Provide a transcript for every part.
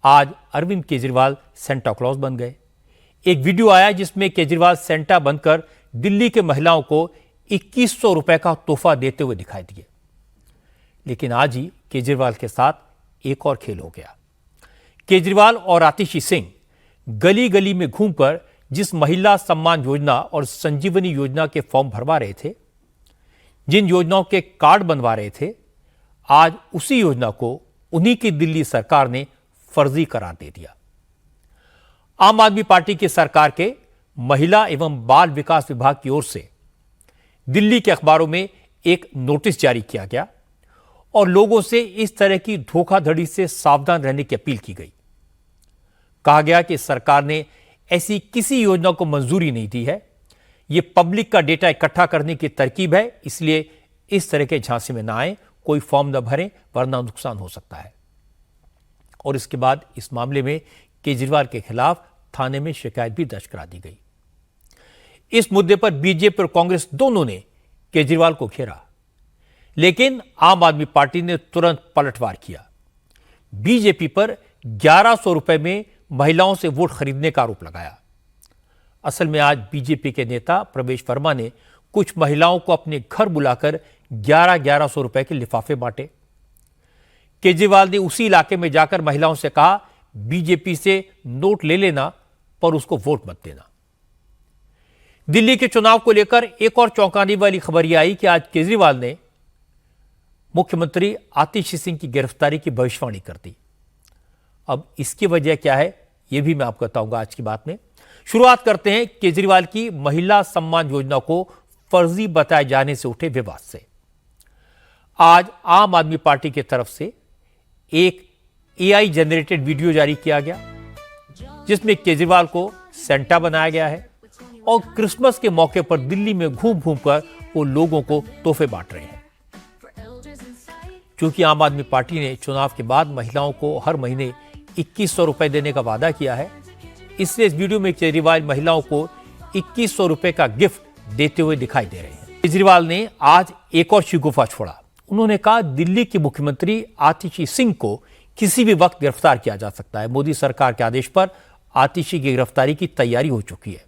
आज Arvind Kejriwal Santa Claus बन गए। एक वीडियो आया जिसमें केजरीवाल सेंटा बनकर दिल्ली के महिलाओं को 2100 रुपए का तोहफा देते हुए दिखाई दिए। लेकिन आज ही केजरीवाल के साथ एक और खेल हो गया। केजरीवाल और आतिशी सिंह गली गली में घूमकर जिस महिला सम्मान योजना और संजीवनी योजना के फॉर्म भरवा रहे थे, जिन योजनाओं के कार्ड बनवा रहे थे, आज उसी योजना को उन्हीं की दिल्ली सरकार ने फर्जी करार दे दिया। आम आदमी पार्टी की सरकार के महिला एवं बाल विकास विभाग की ओर से दिल्ली के अखबारों में एक नोटिस जारी किया गया और लोगों से इस तरह की धोखाधड़ी से सावधान रहने की अपील की गई। कहा गया कि सरकार ने ऐसी किसी योजना को मंजूरी नहीं दी है। यह पब्लिक का डेटा इकट्ठा करने की तरकीब है, इसलिए इस तरह के झांसे में ना आए, कोई फॉर्म न भरें वरना नुकसान हो सकता है। और इसके बाद इस मामले में केजरीवाल के खिलाफ थाने में शिकायत भी दर्ज करा दी गई। इस मुद्दे पर बीजेपी और कांग्रेस दोनों ने केजरीवाल को घेरा, लेकिन आम आदमी पार्टी ने तुरंत पलटवार किया। बीजेपी पर 1100 रुपए में महिलाओं से वोट खरीदने का आरोप लगाया। असल में आज बीजेपी के नेता प्रवेश वर्मा ने कुछ महिलाओं को अपने घर बुलाकर 1100 रुपए के लिफाफे बांटे। केजरीवाल ने उसी इलाके में जाकर महिलाओं से कहा, बीजेपी से नोट ले लेना पर उसको वोट मत देना। दिल्ली के चुनाव को लेकर एक और चौंकाने वाली खबर यह आई कि आज केजरीवाल ने मुख्यमंत्री आतिशी सिंह की गिरफ्तारी की भविष्यवाणी कर दी। अब इसकी वजह क्या है, यह भी मैं आपको बताऊंगा आज की बात में। शुरुआत करते हैं केजरीवाल की महिला सम्मान योजना को फर्जी बताए जाने से उठे विवाद से। आज आम आदमी पार्टी की तरफ से एक एआई जनरेटेड वीडियो जारी किया गया जिसमें केजरीवाल को सेंटा बनाया गया है और क्रिसमस के मौके पर दिल्ली में घूम घूम कर वो लोगों को तोहफे बांट रहे हैं। क्योंकि आम आदमी पार्टी ने चुनाव के बाद महिलाओं को हर महीने 2100 रुपए देने का वादा किया है, इसलिए इस वीडियो में केजरीवाल महिलाओं को 2100 रुपए का गिफ्ट देते हुए दिखाई दे रहे हैं। केजरीवाल ने आज एक और शिगुफा छोड़ा। उन्होंने कहा, दिल्ली के मुख्यमंत्री आतिशी सिंह को किसी भी वक्त गिरफ्तार किया जा सकता है। मोदी सरकार के आदेश पर आतिशी की गिरफ्तारी की तैयारी हो चुकी है।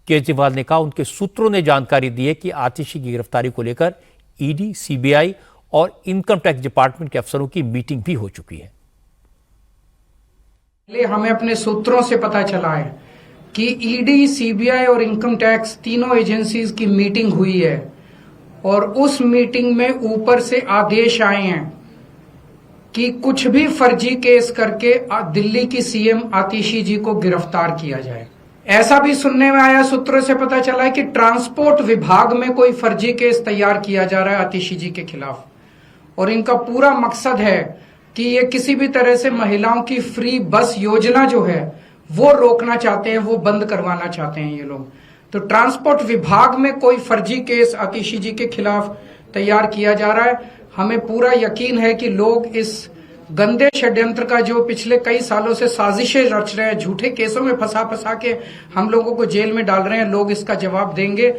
केजरीवाल ने कहा, उनके सूत्रों ने जानकारी दी है कि आतिशी की गिरफ्तारी को लेकर ईडी, सीबीआई और इनकम टैक्स डिपार्टमेंट के अफसरों की मीटिंग भी हो चुकी है। हमें अपने सूत्रों से पता चला है कि ईडी, सीबीआई और इनकम टैक्स तीनों एजेंसीज की मीटिंग हुई है और उस मीटिंग में ऊपर से आदेश आए हैं कि कुछ भी फर्जी केस करके दिल्ली की सीएम आतिशी जी को गिरफ्तार किया जाए। ऐसा भी सुनने में आया, सूत्रों से पता चला है कि ट्रांसपोर्ट विभाग में कोई फर्जी केस तैयार किया जा रहा है आतिशी जी के खिलाफ और इनका पूरा मकसद है कि ये किसी भी तरह से महिलाओं की फ्री बस योजना जो है वो रोकना चाहते हैं, वो बंद करवाना चाहते हैं ये लोग। तो ट्रांसपोर्ट विभाग में कोई फर्जी केस आतिशी जी के खिलाफ तैयार किया जा रहा है। हमें पूरा यकीन है कि लोग इस गंदे षड्यंत्र का जो पिछले कई सालों से साजिशें रच रहे हैं, झूठे केसों में फंसा के हम लोगों को जेल में डाल रहे हैं, लोग इसका जवाब देंगे।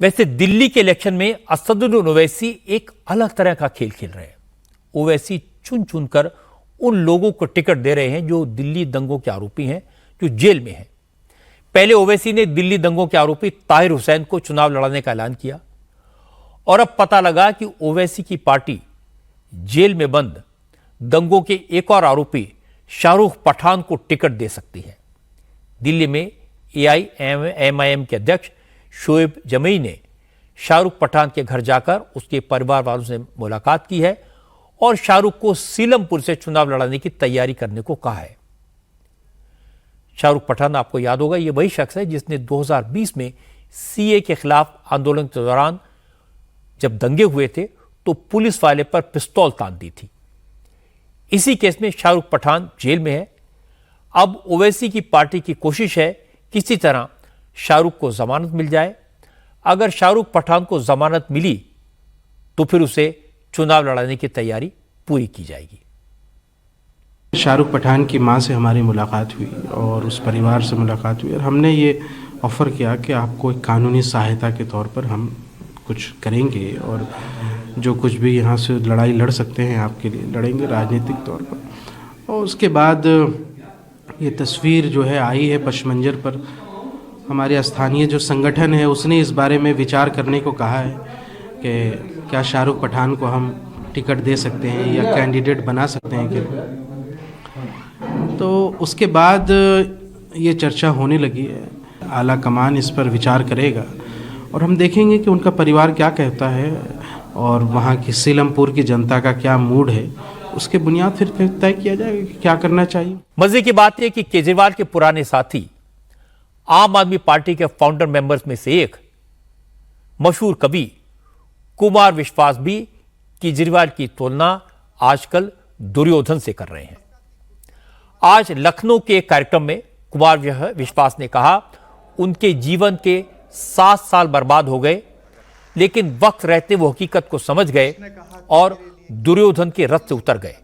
वैसे दिल्ली के इलेक्शन में असदुद्दीन ओवैसी एक अलग तरह का खेल खेल रहे हैं। ओवैसी चुन चुनकर उन लोगों को टिकट दे रहे हैं जो दिल्ली दंगों के आरोपी हैं, जो जेल में हैं। पहले ओवैसी ने दिल्ली दंगों के आरोपी ताहिर हुसैन को चुनाव लड़ाने का ऐलान किया और अब पता लगा कि ओवैसी की पार्टी जेल में बंद दंगों के एक और आरोपी शाहरुख पठान को टिकट दे सकती है। दिल्ली में एआईएमआईएम के अध्यक्ष शोएब जमई ने शाहरुख पठान के घर जाकर उसके परिवार वालों से मुलाकात की है और शाहरुख को सीलमपुर से चुनाव लड़ाने की तैयारी करने को कहा है। शाहरुख पठान, आपको याद होगा, यह वही शख्स है जिसने 2020 में सीए के खिलाफ आंदोलन के दौरान जब दंगे हुए थे तो पुलिस वाले पर पिस्तौल तान दी थी। इसी केस में शाहरुख पठान जेल में है। अब ओवैसी की पार्टी की कोशिश है किसी तरह शाहरुख को जमानत मिल जाए। अगर शाहरुख पठान को जमानत मिली तो फिर उसे चुनाव लड़ाने की तैयारी पूरी की जाएगी। शाहरुख पठान की मां से हमारी मुलाकात हुई और उस परिवार से मुलाकात हुई और हमने ये ऑफ़र किया कि आपको एक कानूनी सहायता के तौर पर हम कुछ करेंगे और जो कुछ भी यहाँ से लड़ाई लड़ सकते हैं आपके लिए लड़ेंगे राजनीतिक तौर पर। और उसके बाद ये तस्वीर जो है आई है पशमंजर पर, हमारे स्थानीय जो संगठन है उसने इस बारे में विचार करने को कहा है कि क्या शाहरुख पठान को हम टिकट दे सकते हैं या कैंडिडेट बना सकते हैं कि। तो उसके बाद ये चर्चा होने लगी है, आला कमान इस पर विचार करेगा और हम देखेंगे कि उनका परिवार क्या कहता है और वहाँ की सीलमपुर की जनता का क्या मूड है, उसके बुनियाद फिर तय किया जाएगा कि क्या करना चाहिए। मजे की बात यह कि केजरीवाल के पुराने साथी आम आदमी पार्टी के फाउंडर मेंबर्स में से एक मशहूर कवि कुमार विश्वास भी केजरीवाल की तुलना आजकल दुर्योधन से कर रहे हैं। आज लखनऊ के एक कार्यक्रम में कुमार विश्वास ने कहा उनके जीवन के 7 साल बर्बाद हो गए, लेकिन वक्त रहते वो हकीकत को समझ गए और दुर्योधन के रथ से उतर गए।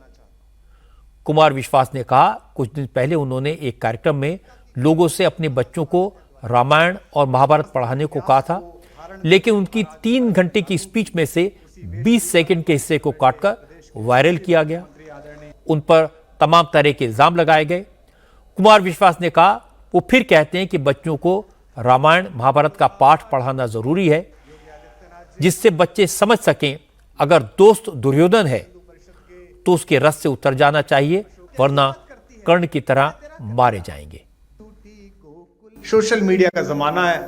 कुमार विश्वास ने कहा कुछ दिन पहले उन्होंने एक कार्यक्रम में लोगों से अपने बच्चों को रामायण और महाभारत पढ़ाने को कहा था, लेकिन उनकी 3 घंटे की स्पीच में से 20 सेकंड के हिस्से को काटकर वायरल किया गया। उन पर तमाम तरह के इल्जाम लगाए गए। कुमार विश्वास ने कहा वो फिर कहते हैं कि बच्चों को रामायण महाभारत का पाठ पढ़ाना जरूरी है जिससे बच्चे समझ सकें अगर दोस्त दुर्योधन है तो उसके रथ से उतर जाना चाहिए, वरना कर्ण की तरह मारे जाएंगे। सोशल मीडिया का जमाना है।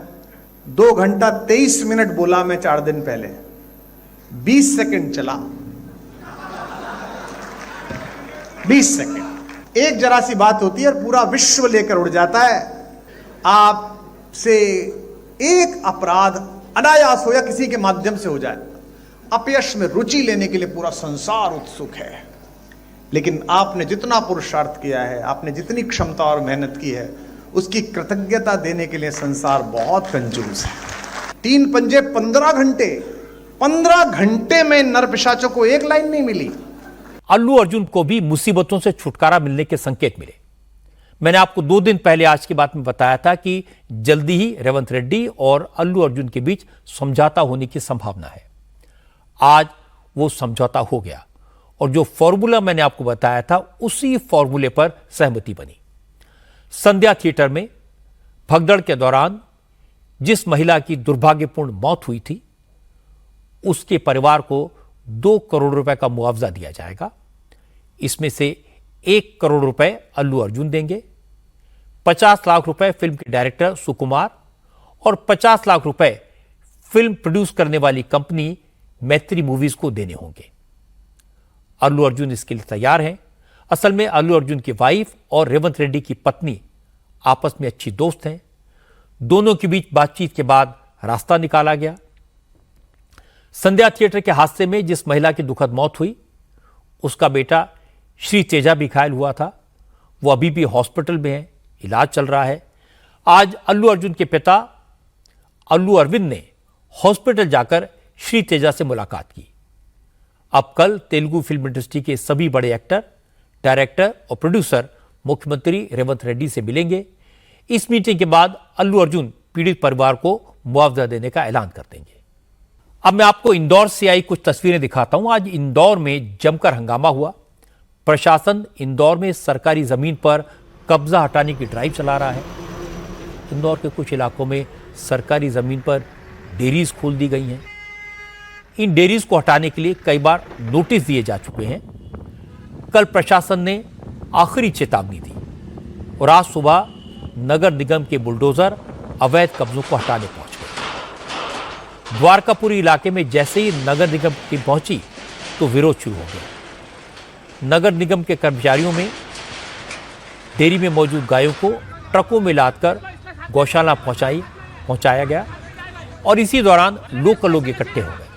2 घंटा 23 मिनट बोला मैं 4 दिन पहले, 20 सेकंड चला। 20 सेकंड एक जरा सी बात होती है और पूरा विश्व लेकर उड़ जाता है। आपसे एक अपराध अनायास हो या किसी के माध्यम से हो जाए, अपयश में रुचि लेने के लिए पूरा संसार उत्सुक है। लेकिन आपने जितना पुरुषार्थ किया है, आपने जितनी क्षमता और मेहनत की है, उसकी कृतज्ञता देने के लिए संसार बहुत कंजूस है। 3 पंजे 15 घंटे में नर पिशाचों को एक लाइन नहीं मिली। अल्लू अर्जुन को भी मुसीबतों से छुटकारा मिलने के संकेत मिले। मैंने आपको 2 दिन पहले आज की बात में बताया था कि जल्दी ही रेवंत रेड्डी और अल्लू अर्जुन के बीच समझौता होने की संभावना है। आज वो समझौता हो गया और जो फॉर्मूला मैंने आपको बताया था उसी फॉर्मूले पर सहमति बनी। संध्या थिएटर में भगदड़ के दौरान जिस महिला की दुर्भाग्यपूर्ण मौत हुई थी उसके परिवार को 2 करोड़ रुपए का मुआवजा दिया जाएगा। इसमें से 1 करोड़ रुपए अल्लू अर्जुन देंगे, 50 लाख रुपए फिल्म के डायरेक्टर सुकुमार और 50 लाख रुपए फिल्म प्रोड्यूस करने वाली कंपनी मैत्री मूवीज को देने होंगे। अल्लू अर्जुन इसके लिए तैयार हैं। असल में अल्लू अर्जुन की वाइफ और रेवंत रेड्डी की पत्नी आपस में अच्छी दोस्त हैं। दोनों के बीच बातचीत के बाद रास्ता निकाला गया। संध्या थिएटर के हादसे में जिस महिला की दुखद मौत हुई उसका बेटा श्री तेजा भी घायल हुआ था। वो अभी भी हॉस्पिटल में है, इलाज चल रहा है। आज अल्लू अर्जुन के पिता अल्लू अरविंद ने हॉस्पिटल जाकर श्री तेजा से मुलाकात की। अब कल तेलुगु फिल्म इंडस्ट्री के सभी बड़े एक्टर, डायरेक्टर और प्रोड्यूसर मुख्यमंत्री रेवंत रेड्डी से मिलेंगे। इस मीटिंग के बाद अल्लू अर्जुन पीड़ित परिवार को मुआवजा देने का ऐलान कर देंगे। अब मैं आपको इंदौर से आई कुछ तस्वीरें दिखाता हूं। आज इंदौर में जमकर हंगामा हुआ। प्रशासन इंदौर में सरकारी जमीन पर कब्जा हटाने की ड्राइव चला रहा है। इंदौर के कुछ इलाकों में सरकारी जमीन पर डेयरीज खोल दी गई हैं। इन डेयरीज को हटाने के लिए कई बार नोटिस दिए जा चुके हैं। कल प्रशासन ने आखिरी चेतावनी दी और आज सुबह नगर निगम के बुलडोजर अवैध कब्जों को हटाने पहुंच गए। द्वारकापुरी इलाके में जैसे ही नगर निगम की पहुंची तो विरोध शुरू हो गया। नगर निगम के कर्मचारियों में डेयरी में मौजूद गायों को ट्रकों में लादकर गौशाला पहुंचाया गया और इसी दौरान लोग इकट्ठे हो गए।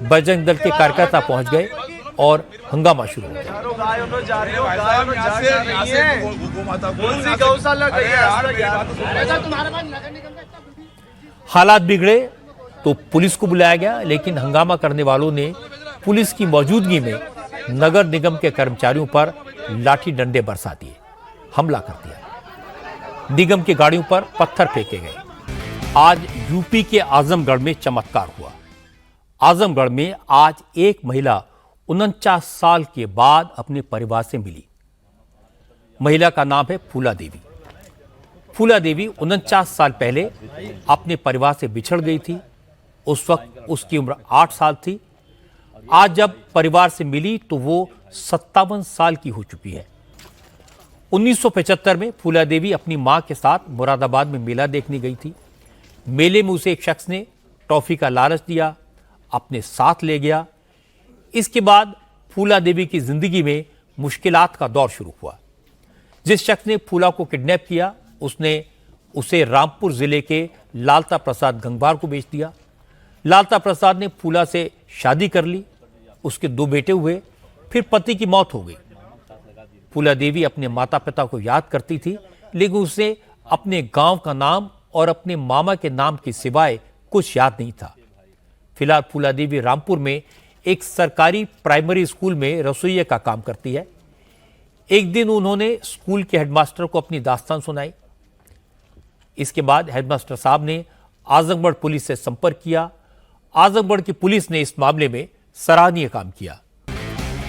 बजरंग दल के कार्यकर्ता पहुंच गए और हंगामा शुरू हो गया। हालात बिगड़े तो पुलिस को बुलाया गया, लेकिन हंगामा करने वालों ने पुलिस की मौजूदगी में नगर निगम के कर्मचारियों पर लाठी डंडे बरसा दिए, हमला कर दिया। निगम की गाड़ियों पर पत्थर फेंके गए। आज यूपी के आजमगढ़ में चमत्कार हुआ। आजमगढ़ में आज एक महिला 49 साल के बाद अपने परिवार से मिली। महिला का नाम है फूला देवी। फूला देवी 49 साल पहले अपने परिवार से बिछड़ गई थी। उस वक्त उसकी उम्र 8 साल थी। आज जब परिवार से मिली तो वो 57 साल की हो चुकी है। 1975 में फूला देवी अपनी मां के साथ मुरादाबाद में मेला देखने गई थी। मेले में उसे एक शख्स ने टॉफी का लालच दिया, अपने साथ ले गया। इसके बाद फूला देवी की जिंदगी में मुश्किलात का दौर शुरू हुआ। जिस शख्स ने फूला को किडनैप किया उसने उसे रामपुर जिले के लालता प्रसाद गंगवार को बेच दिया। लालता प्रसाद ने फूला से शादी कर ली। उसके 2 बेटे हुए। फिर पति की मौत हो गई। फूला देवी अपने माता पिता को याद करती थी, लेकिन उसे अपने गांव का नाम और अपने मामा के नाम के सिवाय कुछ याद नहीं था। फिलहाल फूला देवी रामपुर में एक सरकारी प्राइमरी स्कूल में रसोइया का काम करती है। एक दिन उन्होंने स्कूल के हेडमास्टर को अपनी दास्तान सुनाई। इसके बाद हेडमास्टर साहब ने आजमगढ़ पुलिस से संपर्क किया। आजमगढ़ की पुलिस ने इस मामले में सराहनीय काम किया।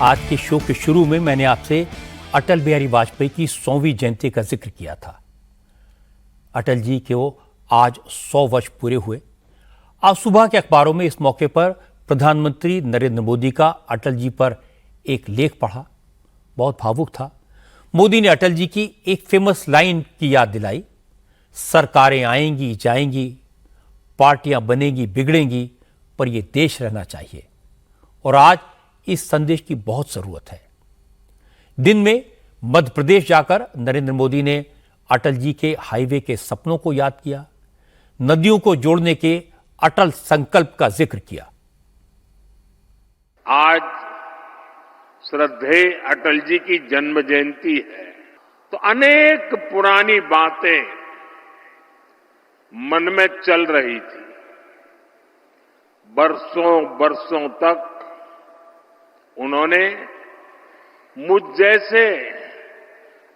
आज के शो के शुरू में मैंने आपसे अटल बिहारी वाजपेयी की 100वीं जयंती का जिक्र किया था। अटल जी के वो आज 100 वर्ष पूरे हुए। आज सुबह के अखबारों में इस मौके पर प्रधानमंत्री नरेंद्र मोदी का अटल जी पर एक लेख पढ़ा, बहुत भावुक था। मोदी ने अटल जी की एक फेमस लाइन की याद दिलाई, सरकारें आएंगी जाएंगी, पार्टियां बनेंगी बिगड़ेंगी, पर यह देश रहना चाहिए। और आज इस संदेश की बहुत जरूरत है। दिन में मध्य प्रदेश जाकर नरेंद्र मोदी ने अटल जी के हाईवे के सपनों को याद किया, नदियों को जोड़ने के अटल संकल्प का जिक्र किया। आज श्रद्धेय अटल जी की जन्म जयंती है, तो अनेक पुरानी बातें मन में चल रही थी। बरसों बरसों तक उन्होंने मुझ जैसे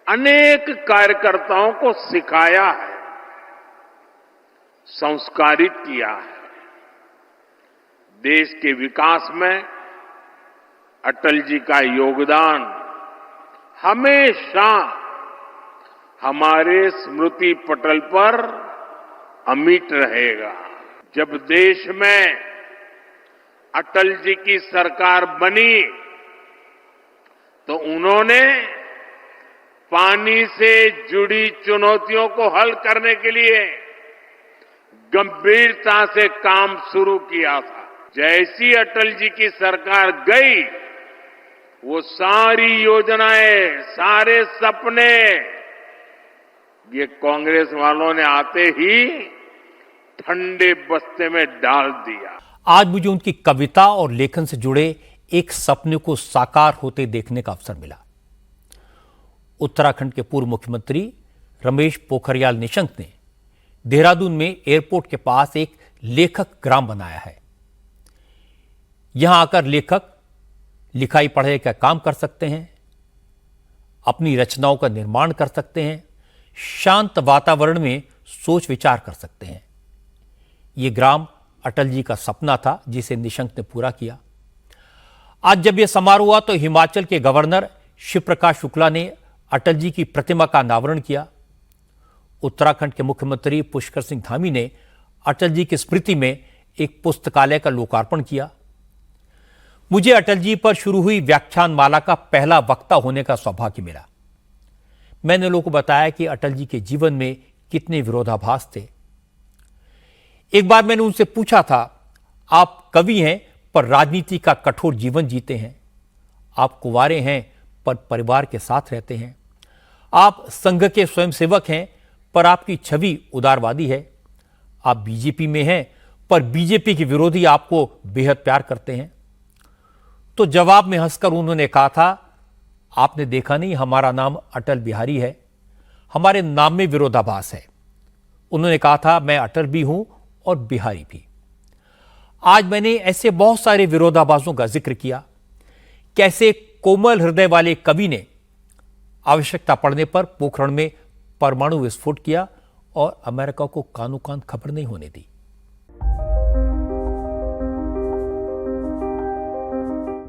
अनेक कार्यकर्ताओं को सिखाया है, संस्कारित किया है। देश के विकास में अटल जी का योगदान हमेशा हमारे स्मृति पटल पर अमिट रहेगा। जब देश में अटल जी की सरकार बनी तो उन्होंने पानी से जुड़ी चुनौतियों को हल करने के लिए गंभीरता से काम शुरू किया था। जैसी अटल जी की सरकार गई, वो सारी योजनाएं, सारे सपने ये कांग्रेस वालों ने आते ही ठंडे बस्ते में डाल दिया। आज मुझे उनकी कविता और लेखन से जुड़े एक सपने को साकार होते देखने का अवसर मिला। उत्तराखंड के पूर्व मुख्यमंत्री रमेश पोखरियाल निशंक ने देहरादून में एयरपोर्ट के पास एक लेखक ग्राम बनाया है। यहां आकर लेखक लिखाई पढ़ाई का काम कर सकते हैं, अपनी रचनाओं का निर्माण कर सकते हैं, शांत वातावरण में सोच विचार कर सकते हैं। यह ग्राम अटल जी का सपना था जिसे निशंक ने पूरा किया। आज जब यह समारोह हुआ तो हिमाचल के गवर्नर शिव प्रकाश शुक्ला ने अटल जी की प्रतिमा का अनावरण किया। उत्तराखंड के मुख्यमंत्री पुष्कर सिंह धामी ने अटल जी की स्मृति में एक पुस्तकालय का लोकार्पण किया। मुझे अटल जी पर शुरू हुई व्याख्यान माला का पहला वक्ता होने का सौभाग्य मिला। मैंने लोगों को बताया कि अटल जी के जीवन में कितने विरोधाभास थे। एक बार मैंने उनसे पूछा था, आप कवि हैं पर राजनीति का कठोर जीवन जीते हैं, आप कुंवारे हैं पर परिवार के साथ रहते हैं, आप संघ के स्वयंसेवक हैं पर आपकी छवि उदारवादी है, आप बीजेपी में हैं पर बीजेपी के विरोधी आपको बेहद प्यार करते हैं। तो जवाब में हंसकर उन्होंने कहा था, आपने देखा नहीं, हमारा नाम अटल बिहारी है, हमारे नाम में विरोधाभास है। उन्होंने कहा था, मैं अटल भी हूं और बिहारी भी। आज मैंने ऐसे बहुत सारे विरोधाभासों का जिक्र किया। कैसे कोमल हृदय वाले कवि ने आवश्यकता पड़ने पर पोखरण में परमाणु विस्फोट किया और अमेरिका को कानो कान खबर नहीं होने दी।